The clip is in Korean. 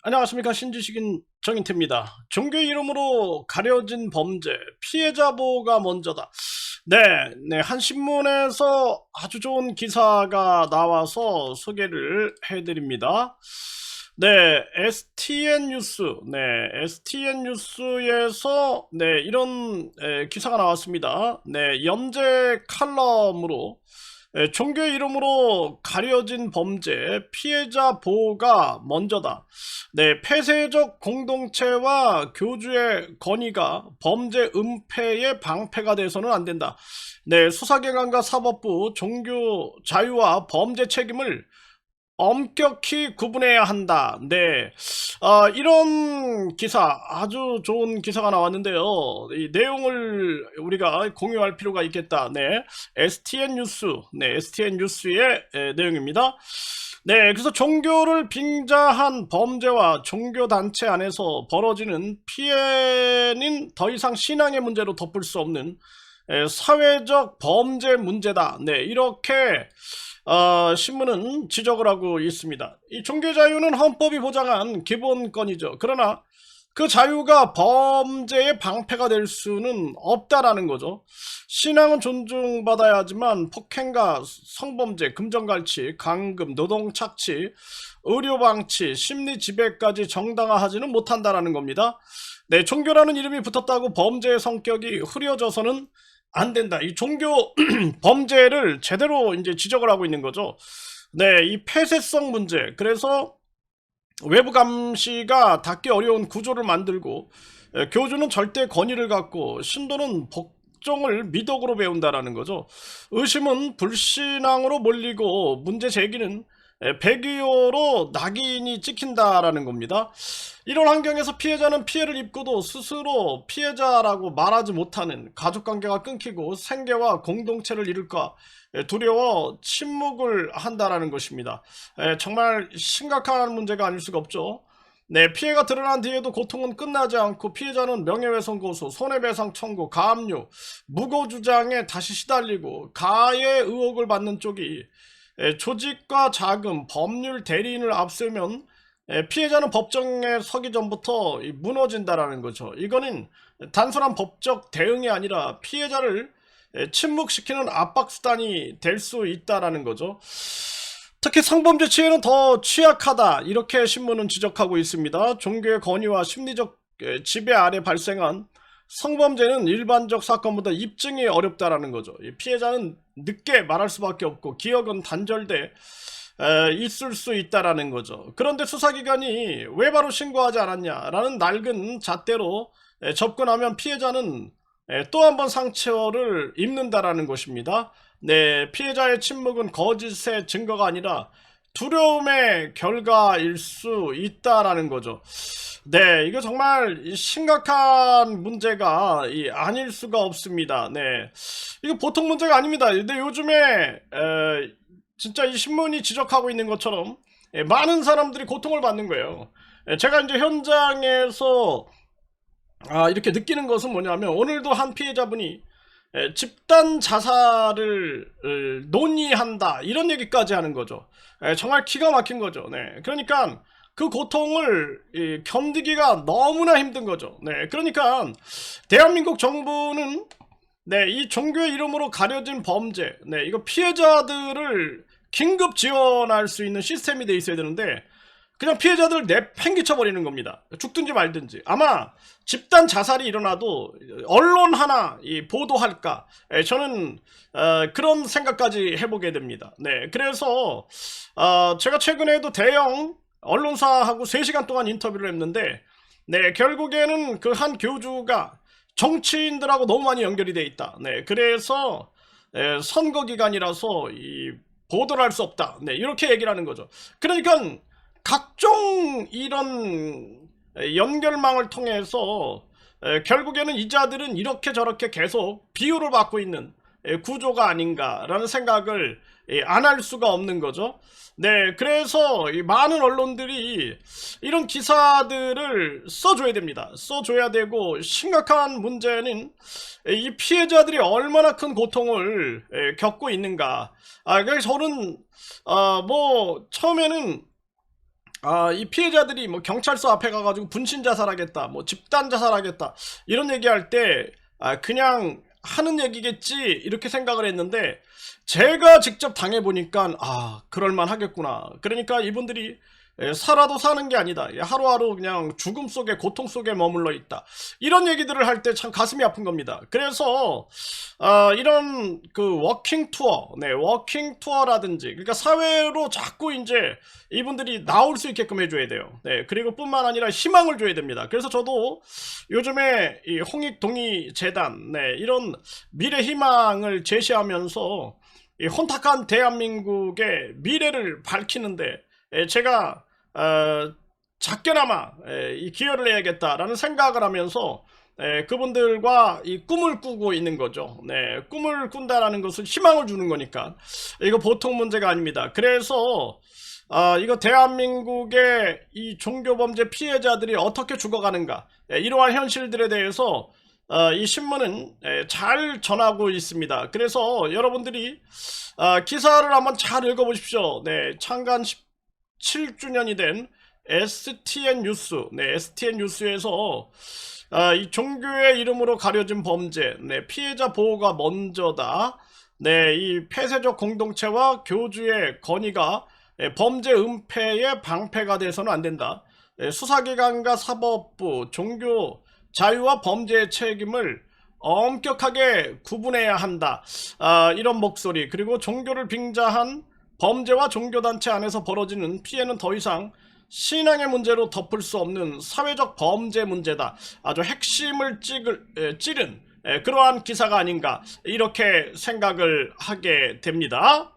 안녕하십니까. 신지식인 정인태입니다. 종교 이름으로 가려진 범죄, 피해자 보호가 먼저다. 네, 한 신문에서 아주 좋은 기사가 나와서 소개를 해드립니다. 네, STN 뉴스, STN 뉴스에서 이런 기사가 나왔습니다. 연재 칼럼으로 종교 이름으로 가려진 범죄, 피해자 보호가 먼저다. 폐쇄적 공동체와 교주의 권위가 범죄 은폐의 방패가 돼서는 안 된다. 수사기관과 사법부, 종교 자유와 범죄 책임을 엄격히 구분해야 한다. 이런 기사, 아주 좋은 기사가 나왔는데요. 이 내용을 우리가 공유할 필요가 있겠다. STN 뉴스, STN 뉴스의 내용입니다. 그래서 종교를 빙자한 범죄와 종교단체 안에서 벌어지는 피해는 더 이상 신앙의 문제로 덮을 수 없는 사회적 범죄 문제다. 이렇게 신문은 지적을 하고 있습니다. 이 종교 자유는 헌법이 보장한 기본권이죠. 그러나 그 자유가 범죄의 방패가 될 수는 없다라는 거죠. 신앙은 존중받아야 하지만 폭행과 성범죄, 금전갈취, 강금, 노동착취, 의료방치, 심리지배까지 정당화하지는 못한다라는 겁니다. 종교라는 이름이 붙었다고 범죄의 성격이 흐려져서는 안 된다. 이 종교 범죄를 제대로 이제 지적을 하고 있는 거죠. 이 폐쇄성 문제. 그래서 외부 감시가 닿기 어려운 구조를 만들고 교주는 절대 권위를 갖고 신도는 복종을 미덕으로 배운다라는 거죠. 의심은 불신앙으로 몰리고 문제 제기는 배기요로 낙인이 찍힌다라는 겁니다. 이런 환경에서 피해자는 피해를 입고도 스스로 피해자라고 말하지 못하는, 가족관계가 끊기고 생계와 공동체를 잃을까 두려워 침묵을 한다라는 것입니다. 정말 심각한 문제가 아닐 수가 없죠. 피해가 드러난 뒤에도 고통은 끝나지 않고 피해자는 명예훼손 고소, 손해배상 청구, 가압류, 무고주장에 다시 시달리고 가해 의혹을 받는 쪽이 조직과 자금, 법률 대리인을 앞세우면 피해자는 법정에 서기 전부터 무너진다라는 거죠. 이거는 단순한 법적 대응이 아니라 피해자를 침묵시키는 압박수단이 될 수 있다라는 거죠. 특히 성범죄 치해는 더 취약하다, 이렇게 신문은 지적하고 있습니다. 종교의 권위와 심리적 지배 아래 발생한 성범죄는 일반적 사건보다 입증이 어렵다라는 거죠. 피해자는 늦게 말할 수밖에 없고 기억은 단절돼 있을 수 있다라는 거죠. 그런데 수사기관이 왜 바로 신고하지 않았냐라는 낡은 잣대로 접근하면 피해자는 또 한 번 상처를 입는다라는 것입니다. 피해자의 침묵은 거짓의 증거가 아니라 두려움의 결과일 수 있다라는 거죠. 이거 정말 심각한 문제가 아닐 수가 없습니다. 이거 보통 문제가 아닙니다. 근데 요즘에 진짜 이 신문이 지적하고 있는 것처럼 많은 사람들이 고통을 받는 거예요. 제가 이제 현장에서 이렇게 느끼는 것은 뭐냐면, 오늘도 한 피해자분이 집단 자살을 논의한다, 이런 얘기까지 하는 거죠. 정말 기가 막힌 거죠. 그러니까 그 고통을 견디기가 너무나 힘든 거죠. 그러니까 대한민국 정부는 이 종교의 이름으로 가려진 범죄, 이거 피해자들을 긴급 지원할 수 있는 시스템이 돼 있어야 되는데 그냥 피해자들을 내팽개쳐 버리는 겁니다. 죽든지 말든지. 아마 집단 자살이 일어나도 언론 하나 보도할까, 저는 그런 생각까지 해보게 됩니다. 그래서 제가 최근에도 대형 언론사하고 3시간 동안 인터뷰를 했는데 결국에는 그 한 교주가 정치인들하고 너무 많이 연결이 돼 있다. 그래서 선거 기간이라서 보도를 할 수 없다. 이렇게 얘기를 하는 거죠. 그러니까 각종 이런 연결망을 통해서 결국에는 이자들은 이렇게 저렇게 계속 비호를 받고 있는 구조가 아닌가라는 생각을 안 할 수가 없는 거죠. 그래서 많은 언론들이 이런 기사들을 써줘야 됩니다. 써줘야 되고, 심각한 문제는 이 피해자들이 얼마나 큰 고통을 겪고 있는가. 그래서 저는 처음에는 이 피해자들이 뭐 경찰서 앞에 가가지고 분신 자살하겠다, 뭐 집단 자살하겠다 이런 얘기할 때 그냥 하는 얘기겠지 이렇게 생각을 했는데 제가 직접 당해보니까 그럴만 하겠구나. 그러니까 이분들이 살아도 사는 게 아니다. 하루하루 그냥 죽음 속에 고통 속에 머물러 있다. 이런 얘기들을 할 때 참 가슴이 아픈 겁니다. 그래서 이런 그 워킹 투어, 워킹 투어라든지 그러니까 사회로 자꾸 이제 이분들이 나올 수 있게끔 해줘야 돼요. 그리고 뿐만 아니라 희망을 줘야 됩니다. 그래서 저도 요즘에 이 홍익동의 재단, 이런 미래 희망을 제시하면서 이 혼탁한 대한민국의 미래를 밝히는데 제가 작게나마 이 기여를 해야겠다라는 생각을 하면서 그분들과 이 꿈을 꾸고 있는 거죠. 꿈을 꾼다라는 것은 희망을 주는 거니까 이거 보통 문제가 아닙니다. 그래서 이거 대한민국의 이 종교범죄 피해자들이 어떻게 죽어가는가, 이러한 현실들에 대해서 이 신문은 잘 전하고 있습니다. 그래서 여러분들이 기사를 한번 잘 읽어보십시오. 창간 17주년이 된 STN 뉴스, STN 뉴스에서 이 종교의 이름으로 가려진 범죄, 피해자 보호가 먼저다. 이 폐쇄적 공동체와 교주의 건의가 범죄 은폐의 방패가 돼서는 안 된다. 수사기관과 사법부, 종교 자유와 범죄의 책임을 엄격하게 구분해야 한다. 이런 목소리, 그리고 종교를 빙자한 범죄와 종교단체 안에서 벌어지는 피해는 더 이상 신앙의 문제로 덮을 수 없는 사회적 범죄 문제다. 아주 핵심을 찌른 그러한 기사가 아닌가 이렇게 생각을 하게 됩니다.